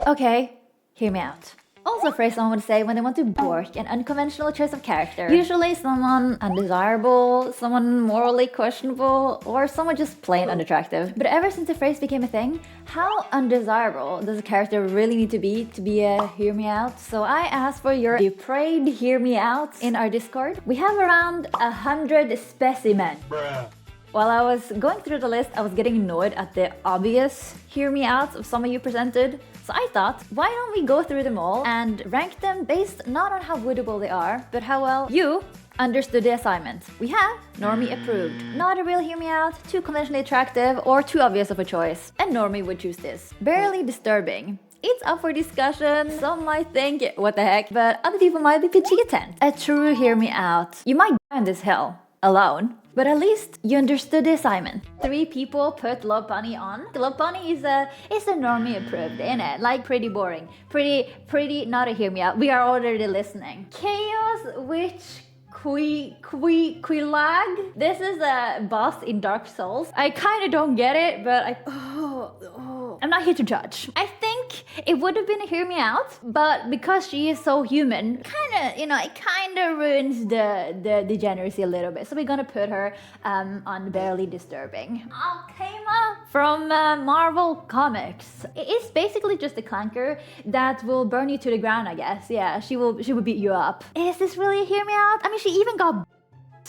Okay, hear me out. Also a phrase someone would say when they want to bork an unconventional choice of character. Usually someone undesirable, someone morally questionable, or someone just plain unattractive. But ever since the phrase became a thing, how undesirable does a character really need to be a hear me out? So I asked for your depraved hear me outs in our Discord. We have around 100 specimens. While I was going through the list, I was getting annoyed at the obvious hear me outs of some of you presented. So I thought, why don't we go through them all and rank them based not on how woodable they are, but how well you understood the assignment. We have Normie approved. Not a real hear me out, too conventionally attractive, or too obvious of a choice. And Normie would choose this. Barely disturbing. It's up for discussion. Some might think, what the heck, but other people might be pitching a tent. A true hear me out. You might die in this hell alone, but at least you understood the assignment. 3 people put Love Bunny on. The Love Bunny is a Normie approved, innit? Like pretty boring. Pretty not a hear me out. We are already listening. Chaos Witch Quilag. This is a boss in Dark Souls. I kinda don't get it, but I'm not here to judge. I think it would have been a hear me out, but because she is so human, it kinda ruins the degeneracy a little bit. So we're gonna put her on barely disturbing. Alkema from Marvel Comics. It is basically just a clanker that will burn you to the ground, I guess. Yeah, she will beat you up. Is this really a hear me out? I mean, she even got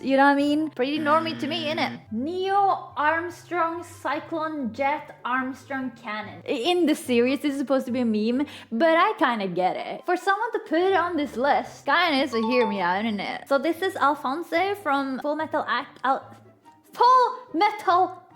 you know what I mean? Pretty normie to me, innit? Neo Armstrong Cyclone Jet Armstrong Cannon. In the series, this is supposed to be a meme, but I kinda get it. For someone to put it on this list, kinda is a hear me out, isn't it? So this is Alphonse from Full Metal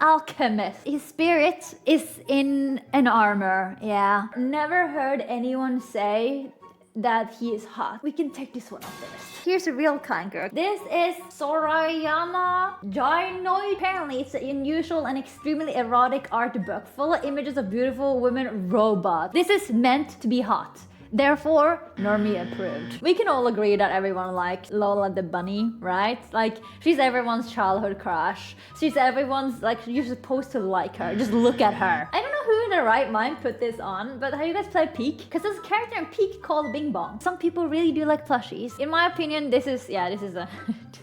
Alchemist. His spirit is in an armor, yeah. Never heard anyone say that he is hot. We can take this one off the list. Here's a real clanker. This is Sorayama Gynoid. Apparently, it's an unusual and extremely erotic art book full of images of beautiful women robots. This is meant to be hot. Therefore, Normie approved. We can all agree that everyone likes Lola the Bunny, right? Like, she's everyone's childhood crush. She's everyone's, like, you're supposed to like her. Just look at her. I don't know who in their right mind put this on, but have you guys played Peak? Because there's a character in Peak called Bing Bong. Some people really do like plushies. In my opinion, this is a this is a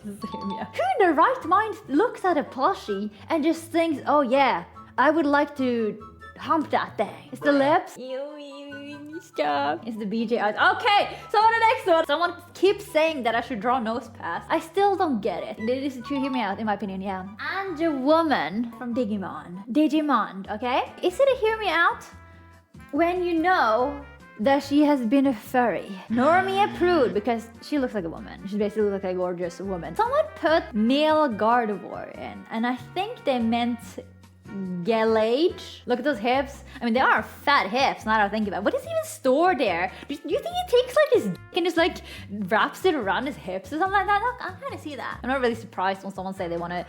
hear me out. Who in their right mind looks at a plushie and just thinks, oh yeah, I would like to hump that thing. It's the lips. Stop. It's the BJ eyes. Okay, so on the next one. Someone keeps saying that I should draw nose pass. I still don't get it. This is true, hear me out, in my opinion, yeah. And a woman from Digimon, okay? Is it a hear me out when you know that she has been a furry? Normie approved because she looks like a woman. She basically looks like a gorgeous woman. Someone put male Gardevoir in, and I think they meant Galage. Look at those hips. I mean, they are fat hips, now that I think about it. What is even stored there? Do you think he takes like his dick and just like wraps it around his hips or something like that? I kind of see that. I'm not really surprised when someone say they want to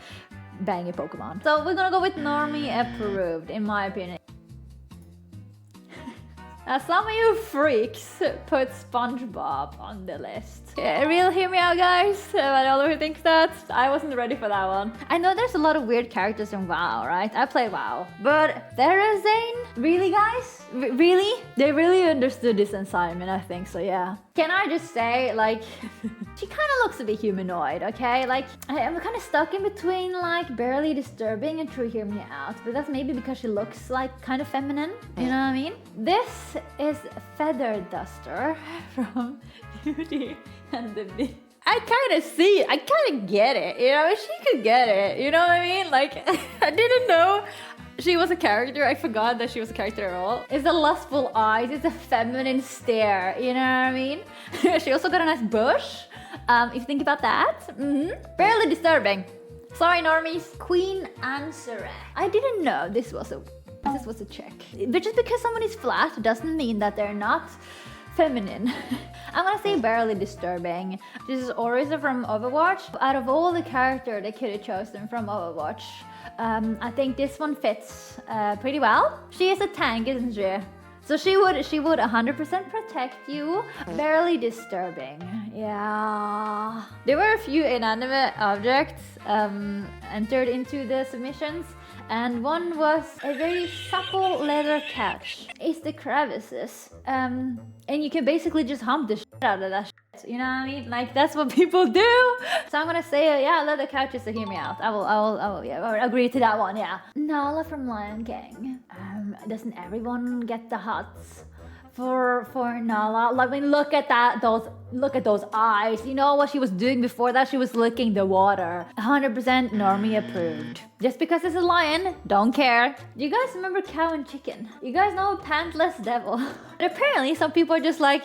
bang a Pokemon. So we're gonna go with Normie approved, in my opinion. Now, some of you freaks put SpongeBob on the list. Yeah, real hear me out, guys. I don't know who thinks that. I wasn't ready for that one. I know there's a lot of weird characters in WoW, right? I play WoW. But Therazane? Really, guys? Really? They really understood this assignment, I think, so yeah. Can I just say, like, she kind of looks a bit humanoid, okay? Like, I'm kind of stuck in between, like, barely disturbing and true hear me out. But that's maybe because she looks, like, kind of feminine. You know what I mean? This is Feather Duster from Beauty and the Beast. I kind of see it. I kind of get it. You know, she could get it. You know what I mean? Like, I didn't know she was a character. I forgot that she was a character at all. It's the lustful eyes. It's a feminine stare. You know what I mean? She also got a nice bush. If you think about that. Barely disturbing. Sorry, normies. Queen Anseret. I didn't know this was a chick. But just because someone is flat doesn't mean that they're not feminine. I'm gonna say barely disturbing. This is Orisa from Overwatch. Out of all the characters they could have chosen from Overwatch, I think this one fits pretty well. She is a tank, isn't she? So she would 100% protect you. Barely disturbing. Yeah. There were a few inanimate objects entered into the submissions. And one was a very supple leather couch. It's the crevices. And you can basically just hump the shit out of that shit. You know what I mean? Like, that's what people do. So I'm gonna say, yeah, leather couches to hear me out. I will agree to that one, yeah. Nala from Lion King. Doesn't everyone get the huts for Nala? Like, I mean, look at those eyes. You know what she was doing before that? She was licking the water. 100% normie approved. Just because it's a lion, don't care. Do you guys remember Cow and Chicken? You guys know Pantless Devil? But apparently some people are just like,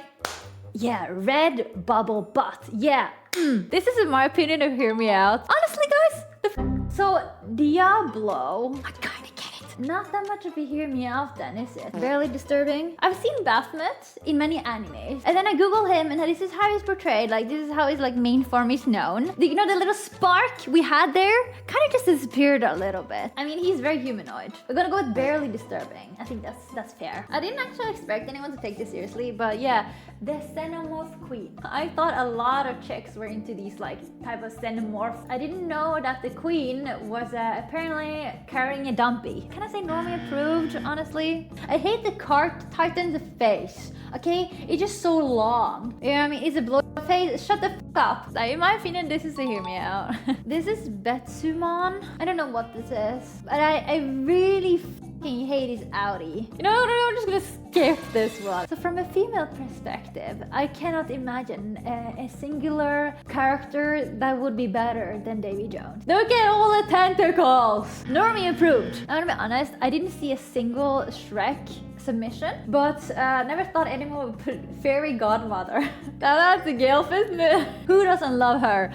yeah, red bubble butt. Yeah, this is in my opinion of hear me out. Honestly, guys, so Diablo, I kinda get it. Not that much of a hear me out then, is it? Barely disturbing. I've seen Baphomet in many animes. And then I Google him and this is how he's portrayed. Like, this is how his like main form is known. You know, the little spark we had there kind of just disappeared a little bit. I mean, he's very humanoid. We're gonna go with barely disturbing. I think that's fair. I didn't actually expect anyone to take this seriously, but yeah, the Xenomorph Queen. I thought a lot of chicks were into these like type of Xenomorphs. I didn't know that the queen was apparently carrying a dumpy. Can I say normally approved, honestly? I hate the cart titan's face, okay? It's just so long. You know what I mean? It's a blow face. Shut the f up. So in my opinion, this is a hear me out. This is Betsumon. I don't know what this is, but I really hate his Audi. You know, I'm just gonna skip this one. So from a female perspective, I cannot imagine a singular character that would be better than Davy Jones. Look at all the tentacles! Normie approved. I'm gonna be honest, I didn't see a single Shrek submission, but never thought anyone would put Fairy Godmother. Now that's a gilf, isn't it? Who doesn't love her?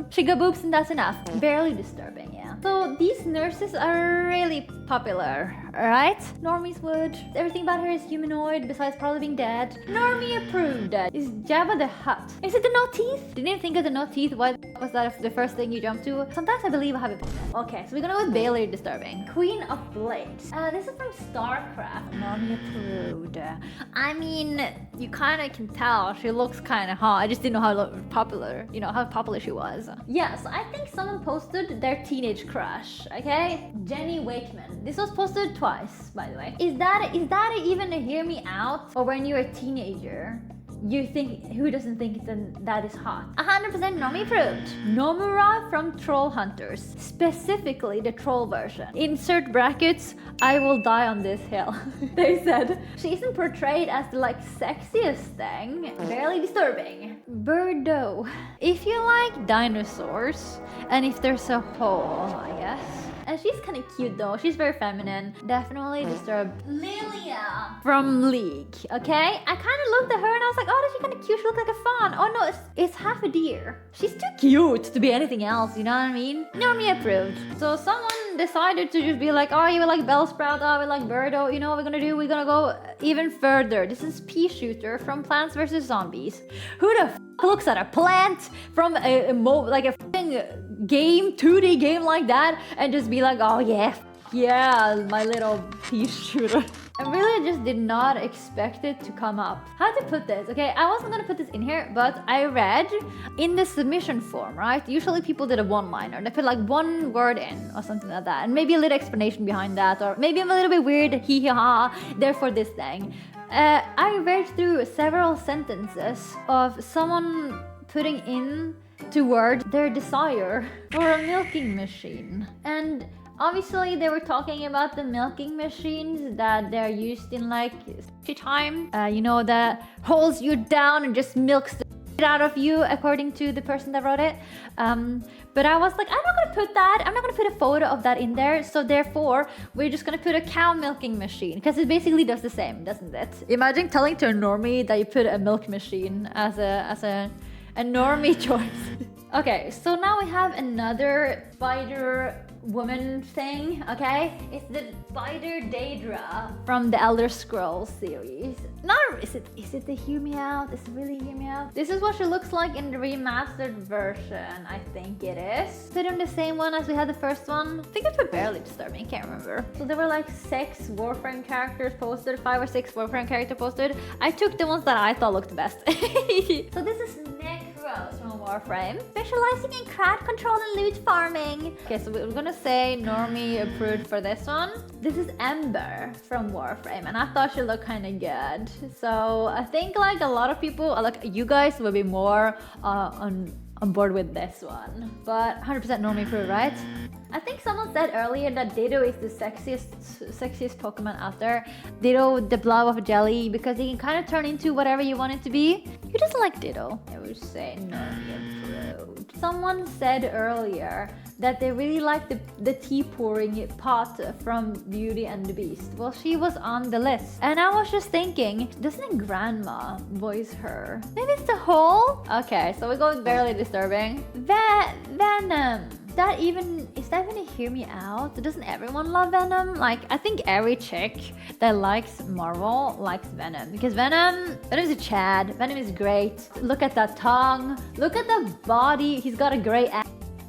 She got boobs and that's enough. Barely disturbing, yeah. So these nurses are really popular, right? Normies would. Everything about her is humanoid, besides probably being dead. Normie approved. Is Jabba the Hutt? Is it the no teeth? Didn't think of the no teeth. Why was that the first thing you jumped to? Sometimes I believe I have it. Okay, so we're gonna go with barely disturbing. Queen of Blades. This is from StarCraft. Normie approved. I mean, you kind of can tell she looks kind of hot. I just didn't know how popular, how popular she was. Yeah, so I think someone posted their teenage crush. Okay, Jenny Wakeman. This was posted twice, by the way. Is that even a hear me out? Or when you're a teenager, you think, who doesn't think that is hot? 100% normie approved. Nomura from Troll Hunters, specifically the troll version. Insert brackets, I will die on this hill. They said she isn't portrayed as the like sexiest thing. Barely disturbing. Birdo. If you like dinosaurs, and if there's a hole, I guess. And she's kind of cute though. She's very feminine. Definitely disturbed. Lilia from League. Okay, I kind of looked at her and I was like, oh, she's kind of cute. She looks like a fawn. Oh no, it's half a deer. She's too cute to be anything else. You know what I mean? Normie approved. So someone decided to just be like, oh, you like Bellsprout. Oh, we like Birdo. You know what we're gonna do? We're gonna go even further. This is Pea Shooter from Plants vs Zombies. Who the f looks at a plant from a f***ing game, 2D game like that, and just be like, oh yeah, my little pea shooter. I really just did not expect it to come up. How to put this? Okay, I wasn't gonna put this in here, but I read in the submission form, right? Usually people did a one-liner. They put like one word in or something like that, and maybe a little explanation behind that, or maybe I'm a little bit weird, hee hee ha, therefore this thing. I read through several sentences of someone putting in to word their desire for a milking machine. And obviously they were talking about the milking machines that they're used in like time. That holds you down and just milks the shit out of you, according to the person that wrote it. But I was like, I'm not gonna put that. I'm not gonna put a photo of that in there. So therefore, we're just gonna put a cow milking machine, because it basically does the same, doesn't it? Imagine telling to a normie that you put a milk machine as a normie choice. Okay, so now we have another spider woman thing, okay? It's the Spider Daedra from the Elder Scrolls series. Is it the hear me out? Is it really hear me out? This is what she looks like in the remastered version, I think it is. Put in the same one as we had the first one. I think it's barely disturbing, can't remember. So there were like 6 Warframe characters posted, 5 or 6 Warframe characters posted. I took the ones that I thought looked best. So this is Necros from Warframe. Warframe. Specializing in crowd control and loot farming. Okay, so we're gonna say normie approved for this one. This is Ember from Warframe, and I thought she looked kind of good. So I think like a lot of people, like you guys will be more on board with this one. But 100% normie approved, right? I think someone said earlier that Ditto is the sexiest Pokemon out there. Ditto, the blob of jelly, because he can kind of turn into whatever you want it to be. Who doesn't like Ditto? I would say normie approved. Someone said earlier that they really like the tea pouring pot from Beauty and the Beast. Well, she was on the list. And I was just thinking, doesn't Grandma voice her? Maybe it's the hole? Okay, so we go with Barely Disturbing. Venom. Is that even a hear me out? Doesn't everyone love Venom? Like, I think every chick that likes Marvel likes Venom. Because Venom is a Chad. Venom is great. Look at that tongue. Look at the body. He's got a great ass.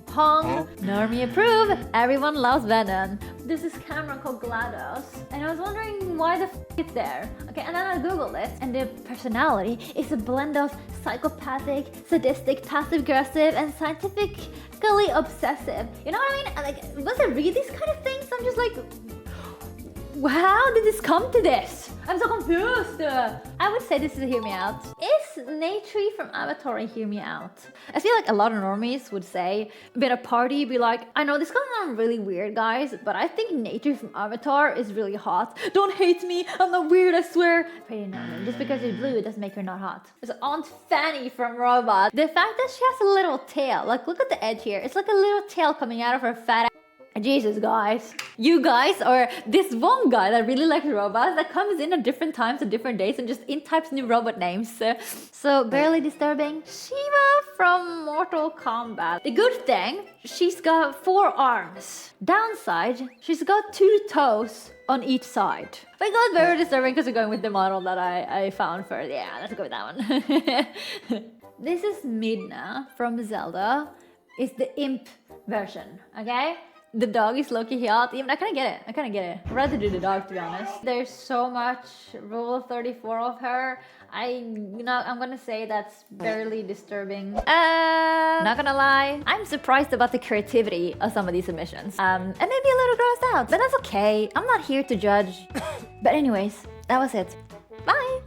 Hong, normie approve. Everyone loves Venom. There's this camera called GLaDOS, and I was wondering why the it's there. Okay, and then I googled it, and the personality is a blend of psychopathic, sadistic, passive-aggressive, and scientifically obsessive. You know what I mean? Like, once I read these kind of things, I'm just like, how did this come to this? I'm so confused. I would say this is a hear me out. Is Natri from Avatar a hear me out? I feel like a lot of normies would say, be at a party, be like, I know this is gonna sound really weird, guys, but I think Natri from Avatar is really hot. Don't hate me, I'm not weird, I swear. Pretty normal. Just because you're blue, it doesn't make her not hot. There's Aunt Fanny from Robot. The fact that she has a little tail, like look at the edge here. It's like a little tail coming out of her fat ass. Jesus, guys. You guys, or this one guy that really likes robots that comes in at different times and different days and just types new robot names. So, Barely Disturbing. Shiva from Mortal Kombat. The good thing, she's got 4 arms. Downside, she's got 2 toes on each side. But it got very disturbing because we're going with the model that I found first. Yeah, let's go with that one. This is Midna from Zelda. It's the imp version, okay? The dog is low-key hot. Even I kind of get it. I'd rather do the dog, to be honest. There's so much Rule of 34 of her. I'm gonna say that's barely disturbing. Not gonna lie, I'm surprised about the creativity of some of these submissions. And maybe a little grossed out, but that's okay. I'm not here to judge. But anyways, that was it. Bye!